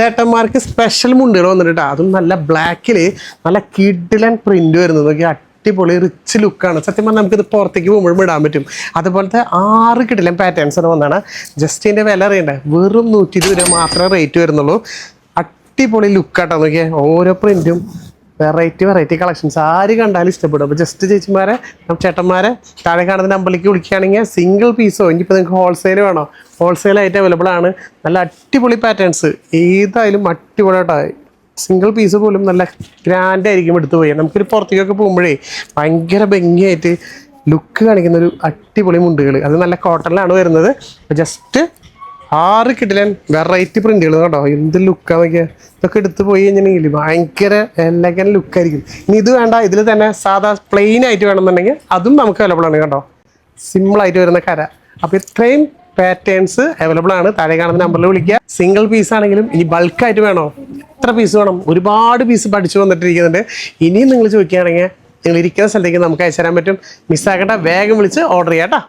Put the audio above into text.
ചേട്ടന്മാർക്ക് special മുണ്ടുകൾ വന്നിട്ടാ, അതും നല്ല ബ്ലാക്കിൽ നല്ല കിഡിലൻ പ്രിന്റ് വരുന്നത് നോക്കി. അടിപൊളി റിച്ച് ലുക്കാണ്. സത്യം പറഞ്ഞാൽ നമുക്കിത് പുറത്തേക്ക് പോകുമ്പോഴും ഇടാൻ പറ്റും. അതുപോലത്തെ 6 കിഡിലൻ പാറ്റേൺസ് വന്നാണ്. ജസ്റ്റ് ഇതിൻ്റെ വില അറിയണ്ടേ, വെറും 120 രൂപ മാത്രമേ റേറ്റ് വരുന്നുള്ളൂ. അടിപൊളി ലുക്കാട്ടോ നോക്കിയേ. ഓരോ പ്രിന്റും വെറൈറ്റി കളക്ഷൻസ് ആര് കണ്ടാലും ഇഷ്ടപ്പെടും. അപ്പോൾ ജസ്റ്റ് ചേച്ചിമാരെ ചേട്ടന്മാരെ താഴെ കാണുന്ന നമ്പറിലേക്ക് വിളിക്കുകയാണെങ്കിൽ സിംഗിൾ പീസോ ഇനിയിപ്പോൾ നിങ്ങൾക്ക് ഹോൾസെയിൽ വേണോ, ഹോൾസെയിലായിട്ട് അവൈലബിൾ ആണ്. നല്ല അടിപൊളി പാറ്റേൺസ് ഏതായാലും അടിപൊളിയായിട്ടോ. സിംഗിൾ പീസ് പോലും നല്ല ഗ്രാൻഡ് ആയിരിക്കും എടുത്തു പോയി. നമുക്കൊരു പുറത്തേക്കൊക്കെ പോകുമ്പോഴേ ഭയങ്കര ഭംഗിയായിട്ട് ലുക്ക് കാണിക്കുന്ന ഒരു അടിപൊളി മുണ്ടുകൾ. അത് നല്ല കോട്ടണിലാണ് വരുന്നത്. ജസ്റ്റ് 6 കിഡിലൻ വെറൈറ്റി പ്രിന്റുകൾ കേട്ടോ. എന്ത് ലുക്കാന്ന് നോക്കിയാൽ. ഇതൊക്കെ എടുത്ത് പോയി കഴിഞ്ഞിട്ടുണ്ടെങ്കിൽ ഭയങ്കര എലഗൻ ലുക്കായിരിക്കും. ഇനി ഇത് വേണ്ട, ഇതിൽ തന്നെ സാധാ പ്ലെയിൻ ആയിട്ട് വേണമെന്നുണ്ടെങ്കിൽ അതും നമുക്ക് അവൈലബിൾ ആണ് കേട്ടോ. സിമ്പിളായിട്ട് വരുന്ന കര. അപ്പോൾ ഇത്രയും പാറ്റേൺസ് അവൈലബിൾ ആണ്. താഴെ കാണുന്ന നമ്പറിൽ വിളിക്കുക. സിംഗിൾ പീസ് ആണെങ്കിലും ഇനി ബൾക്കായിട്ട് വേണോ, എത്ര പീസ് വേണം, ഒരുപാട് പീസ് പഠിച്ചു വന്നിട്ടിരിക്കുന്നുണ്ട്. ഇനിയും നിങ്ങൾ ചോദിക്കുകയാണെങ്കിൽ നിങ്ങൾ ഇരിക്കുന്ന സ്ഥലത്തേക്ക് നമുക്ക് അയച്ചു തരാൻ പറ്റും. മിസ്സാക്കേണ്ട, വേഗം വിളിച്ച് ഓർഡർ ചെയ്യാം കേട്ടോ.